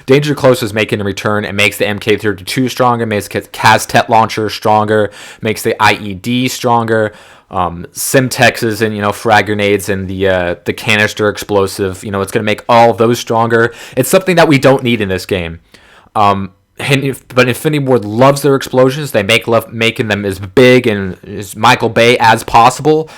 Danger Close is making a return. It makes the MK32 stronger, makes the CAS-TET launcher stronger, makes the IED stronger. Simtexes and frag grenades and the canister explosive. It's going to make all of those stronger. It's something that we don't need in this game. But Infinity Ward loves their explosions. They love making them as big and as Michael Bay as possible.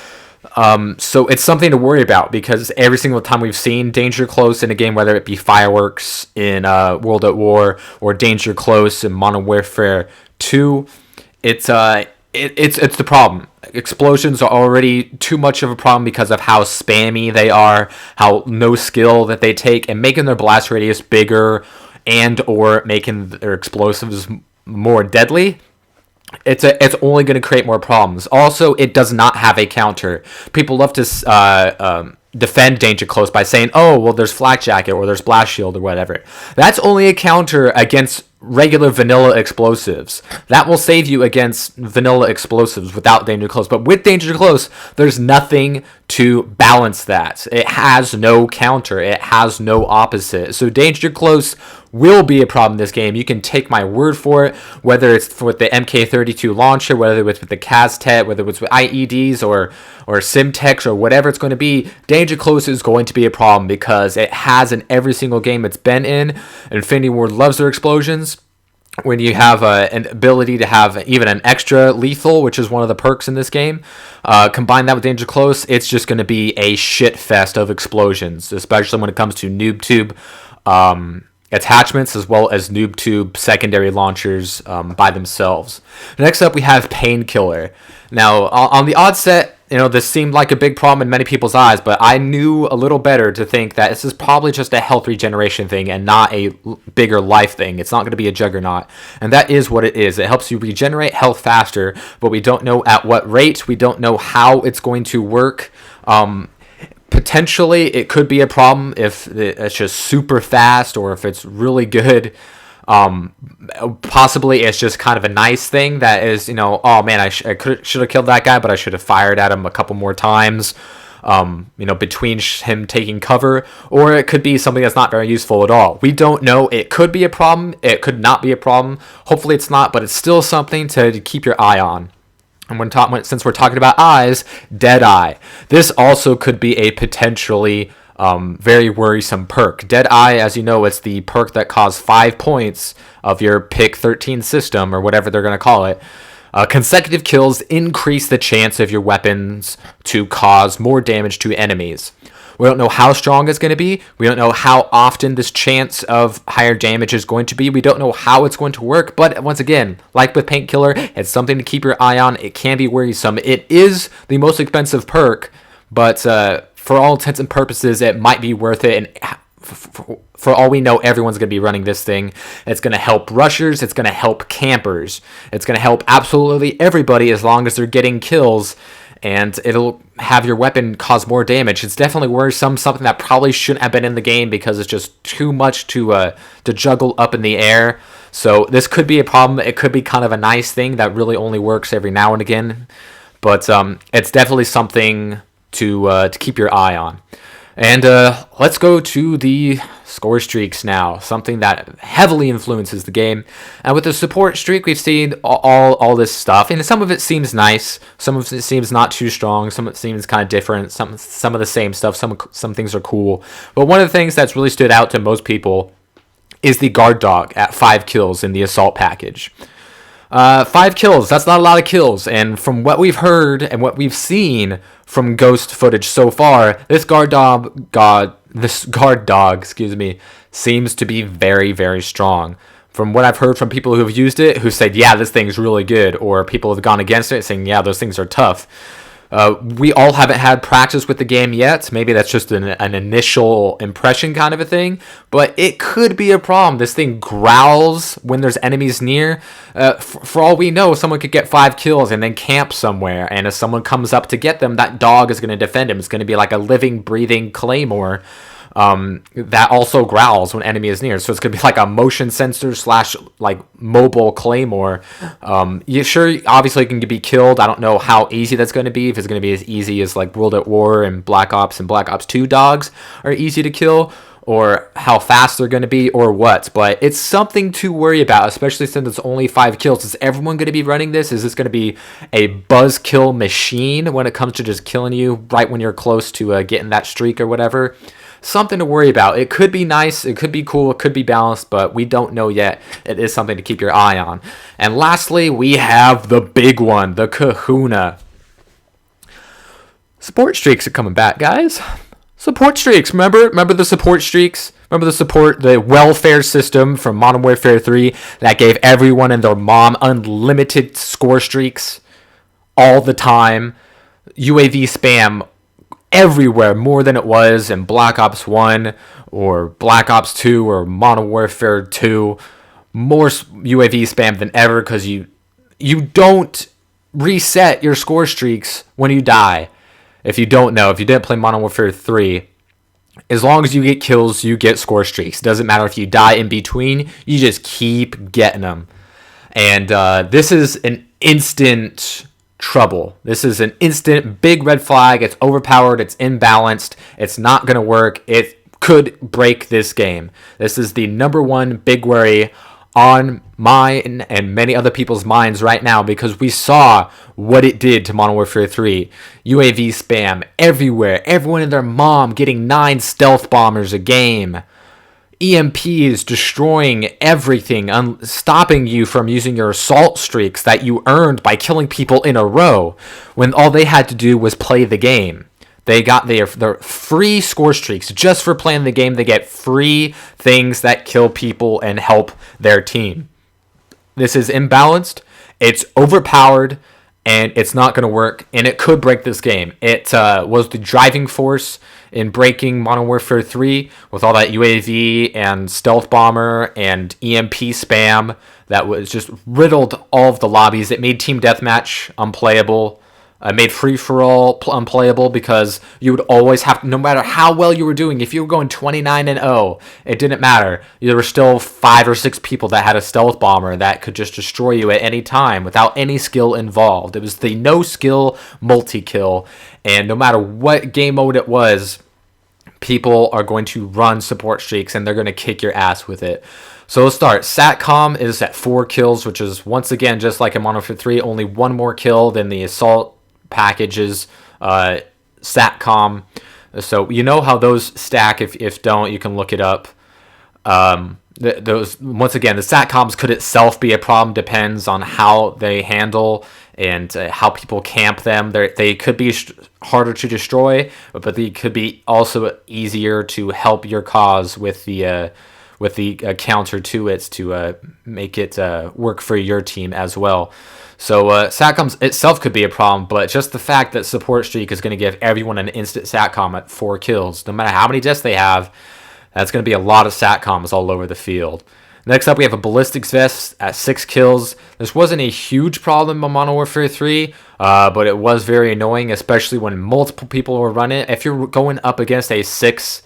So it's something to worry about, because every single time we've seen Danger Close in a game, whether it be Fireworks in World at War or Danger Close in Modern Warfare 2, it's the problem. Explosions are already too much of a problem because of how spammy they are, how no skill that they take, and making their blast radius bigger and or making their explosives more deadly. It's only going to create more problems. Also, it does not have a counter. People love to defend Danger Close by saying, oh, well, there's Flak Jacket or there's Blast Shield or whatever. That's only a counter against regular vanilla explosives. That will save you against vanilla explosives without Danger Close. But with Danger Close, there's nothing to balance that. It has no counter. It has no opposite. So Danger Close will be a problem in this game. You can take my word for it, whether it's with the MK32 launcher, whether it's with the CAS-TET, whether it's with IEDs or Simtex or whatever it's going to be. Danger Close is going to be a problem because it has in every single game it's been in. Infinity Ward loves their explosions. When you have an ability to have even an extra lethal, which is one of the perks in this game, combine that with Danger Close, it's just going to be a shit fest of explosions, especially when it comes to noob tube attachments as well as noob tube secondary launchers by themselves. Next up, we have Painkiller. Now, on the onset, this seemed like a big problem in many people's eyes, but I knew a little better to think that this is probably just a health regeneration thing and not a bigger life thing. It's not going to be a juggernaut, and that is what it is. It helps you regenerate health faster, but we don't know at what rate. We don't know how it's going to work. Potentially, it could be a problem if it's just super fast or if it's really good. Possibly it's just kind of a nice thing that is, oh man, I should have killed that guy, but I should have fired at him a couple more times, between him taking cover. Or it could be something that's not very useful at all. We don't know. It could be a problem. It could not be a problem. Hopefully it's not, but it's still something to keep your eye on. And since we're talking about eyes, Deadeye. This also could be a potentially very worrisome perk. Deadeye, as you know, it's the perk that costs 5 points of your pick 13 system, or whatever they're going to call it. Consecutive kills increase the chance of your weapons to cause more damage to enemies. We don't know how strong it's going to be. We don't know how often this chance of higher damage is going to be. We don't know how it's going to work. But once again, like with Painkiller, it's something to keep your eye on. It can be worrisome. It is the most expensive perk, but for all intents and purposes, it might be worth it. And for all we know, everyone's going to be running this thing. It's going to help rushers. It's going to help campers. It's going to help absolutely everybody as long as they're getting kills. And it'll have your weapon cause more damage. It's definitely worrisome, something that probably shouldn't have been in the game because it's just too much to juggle up in the air. So this could be a problem. It could be kind of a nice thing that really only works every now and again. But it's definitely something to keep your eye on. And let's go to the score streaks now, something that heavily influences the game. And with the support streak, we've seen all this stuff, and some of it seems nice, some of it seems not too strong, some of it seems kind of different, some of the same stuff, some things are cool. But one of the things that's really stood out to most people is the guard dog at 5 kills in the assault package. 5 kills, that's not a lot of kills, and from what we've heard and what we've seen from Ghost footage so far, this guard dog, seems to be very, very strong. From what I've heard from people who have used it, who said, yeah, this thing's really good, or people have gone against it saying, yeah, those things are tough. We all haven't had practice with the game yet. Maybe that's just an initial impression kind of a thing, but it could be a problem. This thing growls when there's enemies near. For all we know, someone could get 5 kills and then camp somewhere, and if someone comes up to get them, that dog is going to defend him. It's going to be like a living, breathing claymore that also growls when enemy is near. So it's gonna be like a motion sensor / like mobile claymore. Obviously it can be killed. I don't know how easy that's going to be. If it's going to be as easy as like World at War and Black Ops 2 dogs are easy to kill, or how fast they're going to be or what, but it's something to worry about, especially since it's only 5 kills. Is everyone going to be running this? Is this going to be a buzz kill machine when it comes to just killing you right when you're close to getting that streak or whatever? Something to worry about. It could be nice, it could be cool, it could be balanced, but we don't know yet. It is something to keep your eye on. And lastly, we have the big one, the kahuna. Support streaks are coming back, guys. Support streaks. Remember the support streaks? Remember the welfare system from Modern Warfare 3 that gave everyone and their mom unlimited score streaks all the time? UAV spam everywhere, more than it was in Black Ops 1 or Black Ops 2 or Modern Warfare 2. More UAV spam than ever because you don't reset your score streaks when you die. If you don't know, if you didn't play Modern Warfare 3, as long as you get kills, you get score streaks. Doesn't matter if you die in between, you just keep getting them. And this is an instant trouble. This is an instant big red flag. It's overpowered. It's imbalanced. It's not going to work. It could break this game. This is the number one big worry on mine and many other people's minds right now, because we saw what it did to Modern Warfare 3. UAV spam everywhere. Everyone and their mom getting 9 stealth bombers a game. EMPs destroying everything, stopping you from using your assault streaks that you earned by killing people in a row, when all they had to do was play the game. They got their free score streaks just for playing the game. They get free things that kill people and help their team. This is imbalanced. It's overpowered, and it's not going to work, and it could break this game. It was the driving force in breaking Modern Warfare 3 with all that UAV and stealth bomber and EMP spam that was just riddled all of the lobbies. It made team deathmatch unplayable. Made free-for-all unplayable because you would always have to, no matter how well you were doing, if you were going 29-0, it didn't matter. There were still 5 or 6 people that had a stealth bomber that could just destroy you at any time without any skill involved. It was the no-skill multi-kill, and no matter what game mode it was, people are going to run support streaks, and they're going to kick your ass with it. So let's start. Satcom is at 4 kills, which is, once again, just like in Modern Warfare 3, only 1 more kill than the assault packages, Satcom. So you know how those stack. If don't, you can look it up. Those, once again, the Satcoms could itself be a problem. Depends on how they handle and how people camp them. They could be harder to destroy, but they could be also easier to help your cause with the counter to it to make it work for your team as well. So Satcoms itself could be a problem, but just the fact that support streak is going to give everyone an instant Satcom at 4 kills, no matter how many deaths they have, that's going to be a lot of Satcoms all over the field. Next up, we have a ballistics vest at 6 kills. This wasn't a huge problem in Modern Warfare 3, but it was very annoying, especially when multiple people were running it. If you're going up against a 6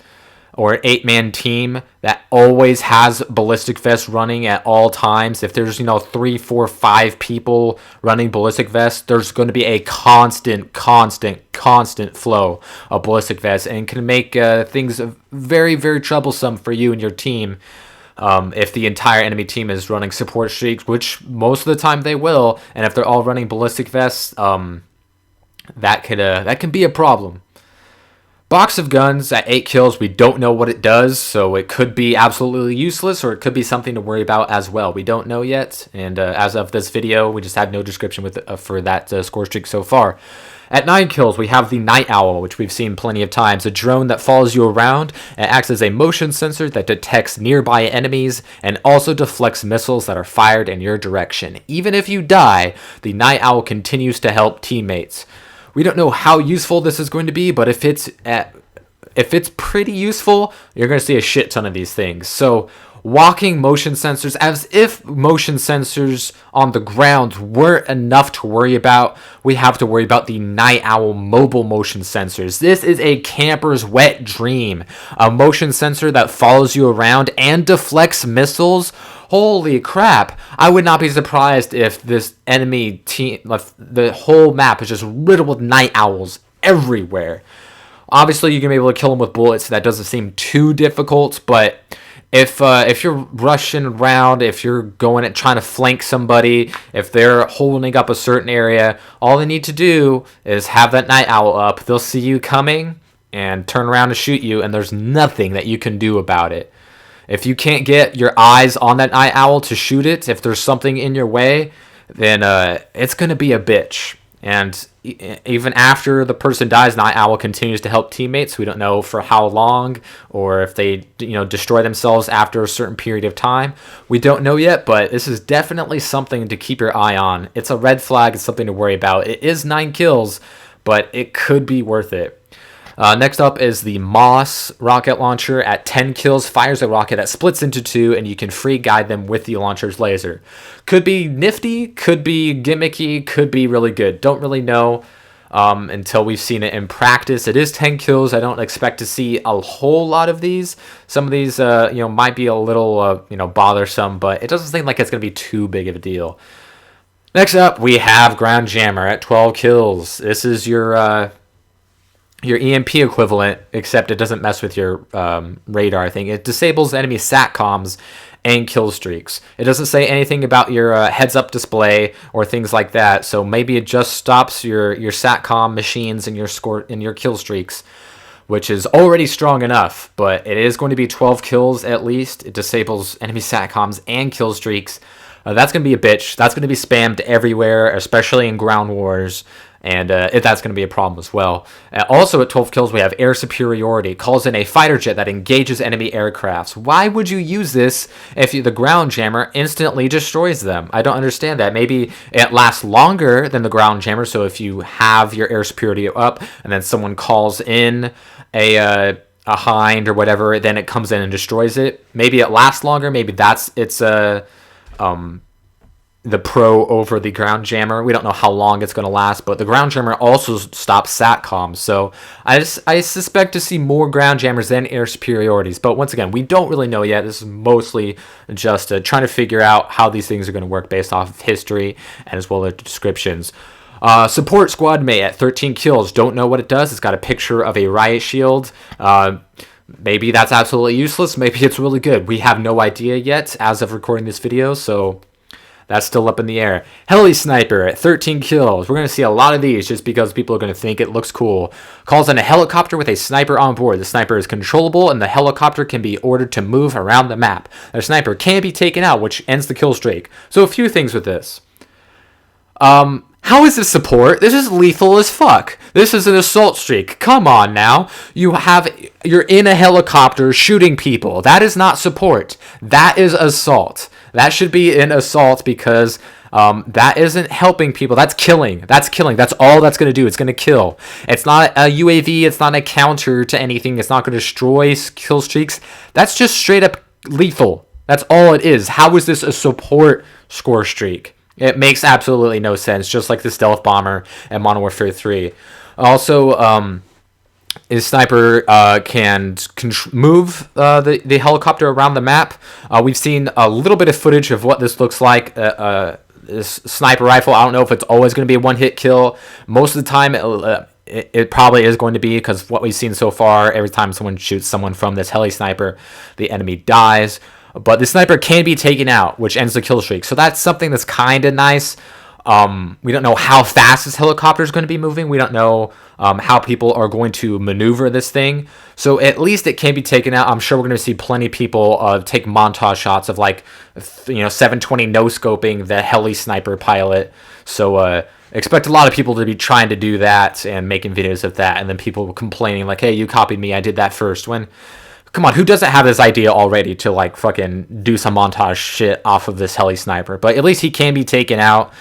or an 8-man team that always has ballistic vest running at all times, if there's 3, 4, 5 people running ballistic vest, there's going to be a constant flow of ballistic vests, and can make things very, very troublesome for you and your team. If the entire enemy team is running support streaks, which most of the time they will, and if they're all running ballistic vests, that can be a problem. Box of guns at 8 kills, we don't know what it does, so it could be absolutely useless, or it could be something to worry about as well. We don't know yet, and as of this video, we just have no description for that score streak so far. At 9 kills, we have the Night Owl, which we've seen plenty of times. A drone that follows you around and acts as a motion sensor that detects nearby enemies and also deflects missiles that are fired in your direction. Even if you die, the Night Owl continues to help teammates. We don't know how useful this is going to be, but if it's pretty useful, you're going to see a shit ton of these things. So walking motion sensors, as if motion sensors on the ground weren't enough to worry about, we have to worry about the Night Owl mobile motion sensors. This is a camper's wet dream. A motion sensor that follows you around and deflects missiles. Holy crap. I would not be surprised if this enemy team, the whole map is just riddled with Night Owls everywhere. Obviously, you're going to be able to kill them with bullets. So that doesn't seem too difficult, but if you're rushing around, if you're going and trying to flank somebody, if they're holding up a certain area, all they need to do is have that night owl up. They'll see you coming and turn around and shoot you, and there's nothing that you can do about it. If you can't get your eyes on that night owl to shoot it, if there's something in your way, then it's going to be a bitch. And even after the person dies, Night Owl continues to help teammates. We don't know for how long, or if they destroy themselves after a certain period of time. We don't know yet, but this is definitely something to keep your eye on. It's a red flag. It's something to worry about. It is 9 kills, but it could be worth it. Next up is the Moss rocket launcher. At 10 kills, fires a rocket that splits into 2, and you can free guide them with the launcher's laser. Could be nifty, could be gimmicky, could be really good. Don't really know until we've seen it in practice. It is 10 kills. I don't expect to see a whole lot of these. Some of these, might be a little, bothersome, but it doesn't seem like it's going to be too big of a deal. Next up, we have Ground Jammer at 12 kills. This is your EMP equivalent, except it doesn't mess with your radar thing. It disables enemy SATCOMs and kill streaks. It doesn't say anything about your heads-up display or things like that, so maybe it just stops your SATCOM machines and your kill streaks, which is already strong enough, but it is going to be 12 kills at least. It disables enemy SATCOMs and kill streaks. That's going to be a bitch. That's going to be spammed everywhere, especially in ground wars. And that's going to be a problem as well. Also at 12 kills, we have air superiority. It calls in a fighter jet that engages enemy aircrafts. Why would you use this if the ground jammer instantly destroys them? I don't understand that. Maybe it lasts longer than the ground jammer. So if you have your air superiority up and then someone calls in a hind or whatever, then it comes in and destroys it. Maybe it lasts longer. Maybe it's the pro over the ground jammer. We don't know how long it's going to last, but the ground jammer also stops SATCOM. So I suspect to see more ground jammers than air superiorities. But once again, we don't really know yet. This is mostly just trying to figure out how these things are going to work based off of history and as well as descriptions. Support squad mate at 13 kills. Don't know what it does. It's got a picture of a riot shield. Maybe that's absolutely useless. Maybe it's really good. We have no idea yet as of recording this video, so that's still up in the air. Heli Sniper at 13 kills. We're going to see a lot of these just because people are going to think it looks cool. Calls in a helicopter with a sniper on board. The sniper is controllable, and the helicopter can be ordered to move around the map. The sniper can be taken out, which ends the kill streak. So a few things with this. How is this support? This is lethal as fuck. This is an assault streak. Come on now. You're in a helicopter shooting people. That is not support. That is assault. That should be an assault because that isn't helping people. That's killing. That's all that's going to do. It's going to kill. It's not a UAV. It's not a counter to anything. It's not going to destroy kill streaks. That's just straight up lethal. That's all it is. How is this a support score streak? It makes absolutely no sense, just like the Stealth Bomber and Modern Warfare 3. Also, his sniper can move the helicopter around the map. We've seen a little bit of footage of what this looks like. This sniper rifle, I don't know if it's always going to be a one-hit kill. Most of the time, it probably is going to be, because what we've seen so far, every time someone shoots someone from this heli sniper, the enemy dies. But the sniper can be taken out, which ends the kill streak. So that's something that's kind of nice. We don't know how fast this helicopter is going to be moving. We don't know how people are going to maneuver this thing. So at least it can be taken out. I'm sure we're going to see plenty of people take montage shots of 720 no-scoping the heli sniper pilot. So expect a lot of people to be trying to do that and making videos of that. And then people complaining like, hey, you copied me. I did that first. When... Come on, who doesn't have this idea already to fucking do some montage shit off of this heli sniper? But at least he can be taken out.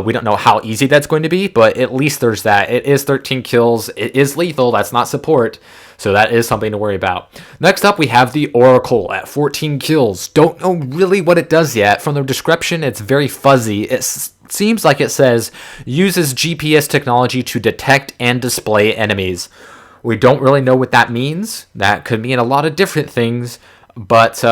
We don't know how easy that's going to be, but at least there's that. It is 13 kills. It is lethal. That's not support. So that is something to worry about. Next up, we have the Oracle at 14 kills. Don't know really what it does yet. From the description, it's very fuzzy. It seems like it says, uses GPS technology to detect and display enemies. We don't really know what that means. That could mean a lot of different things. But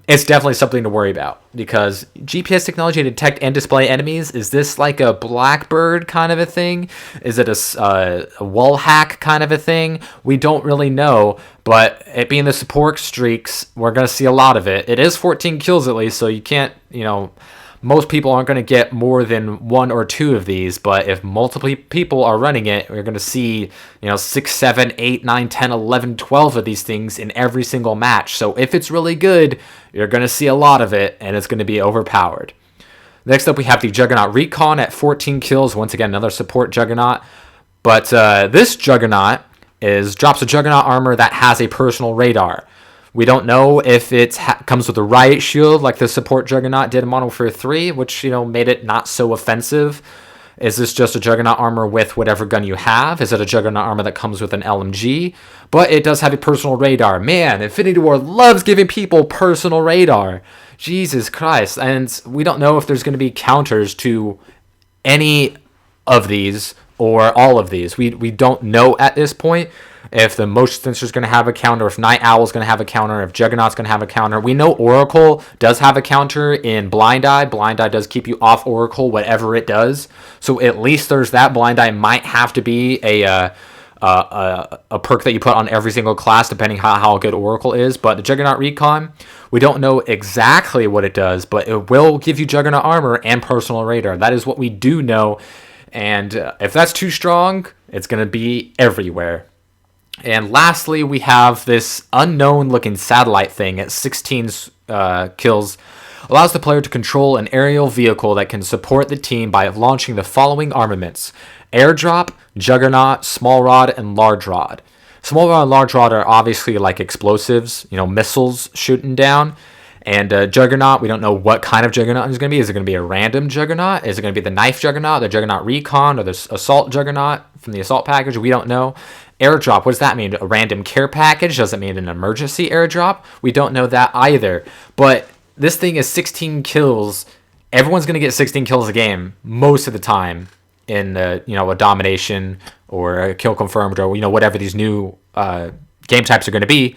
it's definitely something to worry about, because GPS technology to detect and display enemies, is this like a Blackbird kind of a thing? Is it a wall hack kind of a thing? We don't really know, but it being the support streaks, we're going to see a lot of it. It is 14 kills at least, so you can't, most people aren't going to get more than 1 or 2 of these, but if multiple people are running it, we're going to see 6, 7, 8, 9, 10, 11, 12 of these things in every single match. So if it's really good, you're going to see a lot of it, and it's going to be overpowered. Next up, we have the Juggernaut Recon at 14 kills. Once again, another support Juggernaut. But this Juggernaut drops a Juggernaut armor that has a personal radar. We don't know if it comes with a riot shield like the support Juggernaut did in Modern Warfare 3, which, made it not so offensive. Is this just a Juggernaut armor with whatever gun you have? Is it a Juggernaut armor that comes with an LMG? But it does have a personal radar. Man, Infinity Ward loves giving people personal radar. Jesus Christ. And we don't know if there's going to be counters to any of these or all of these. We don't know at this point if the motion sensor is going to have a counter, if Night Owl is going to have a counter, if Juggernaut's going to have a counter. We know Oracle does have a counter in Blind Eye. Blind Eye does keep you off Oracle, whatever it does. So at least there's that. Blind Eye might have to be a perk that you put on every single class, depending how good Oracle is. But the Juggernaut Recon, we don't know exactly what it does, but it will give you Juggernaut armor and personal radar. That is what we do know. And if that's too strong, it's going to be everywhere. And lastly, we have this unknown-looking satellite thing at 16 kills. Allows the player to control an aerial vehicle that can support the team by launching the following armaments: Airdrop, Juggernaut, Small Rod, and Large Rod. Small Rod and Large Rod are obviously like explosives, missiles shooting down. And Juggernaut, we don't know what kind of Juggernaut it's going to be. Is it going to be a random Juggernaut? Is it going to be the Knife Juggernaut, the Juggernaut Recon, or the Assault Juggernaut from the Assault package? We don't know. Airdrop, what does that mean? A random care package? Does it mean an emergency airdrop? We don't know that either. But this thing is 16 kills. Everyone's going to get 16 kills a game most of the time in a domination or a kill confirmed or whatever these new game types are going to be.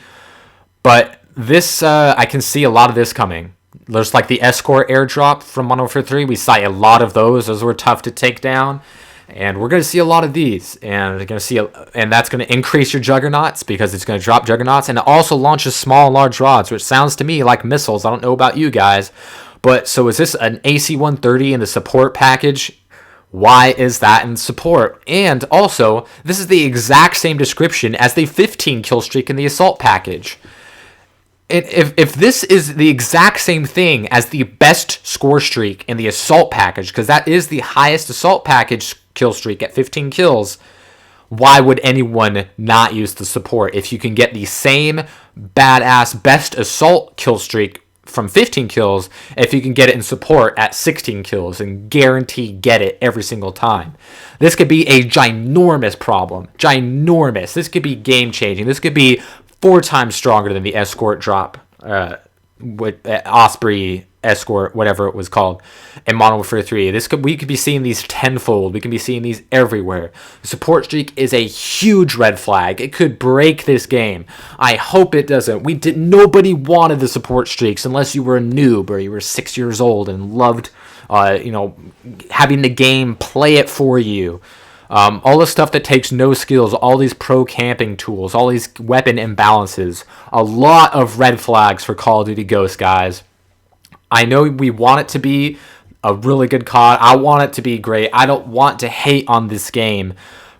But this, I can see a lot of this coming. There's like the escort airdrop from Modern Warfare 3. We saw a lot of those. Those were tough to take down. And we're going to see a lot of these. And we're going to see, and that's going to increase your Juggernauts because it's going to drop Juggernauts. And it also launches small and large rods, which sounds to me like missiles. I don't know about you guys. But so is this an AC-130 in the support package? Why is that in support? And also, this is the exact same description as the 15 kill streak in the assault package. If this is the exact same thing as the best score streak in the assault package, because that is the highest assault package kill streak at 15 kills, why would anyone not use the support? If you can get the same badass best assault kill streak from 15 kills, if you can get it in support at 16 kills and guarantee get it every single time. This could be a ginormous problem. Ginormous. This could be game changing. This could be 4 times stronger than the escort drop, with Osprey escort, whatever it was called, in Modern Warfare 3. We could be seeing these tenfold. We can be seeing these everywhere. The support streak is a huge red flag. It could break this game. I hope it doesn't. Nobody wanted the support streaks unless you were a noob or you were 6 years old and loved, having the game play it for you. All the stuff that takes no skills, all these pro camping tools, all these weapon imbalances, a lot of red flags for Call of Duty Ghosts, guys. I know we want it to be a really good COD. I want it to be great. I don't want to hate on this game.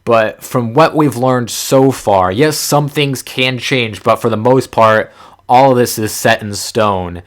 But from what we've learned so far, yes, some things can change, but for the most part, all of this is set in stone.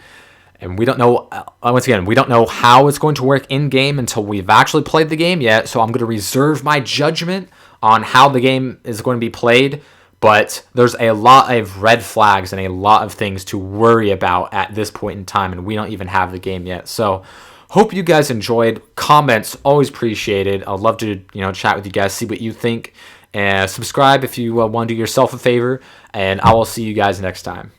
And we don't know, once again, we don't know how it's going to work in-game until we've actually played the game yet. So I'm going to reserve my judgment on how the game is going to be played. But there's a lot of red flags and a lot of things to worry about at this point in time. And we don't even have the game yet. So hope you guys enjoyed. Comments, always appreciated. I'd love to chat with you guys, see what you think. And subscribe if you want to do yourself a favor. And I will see you guys next time.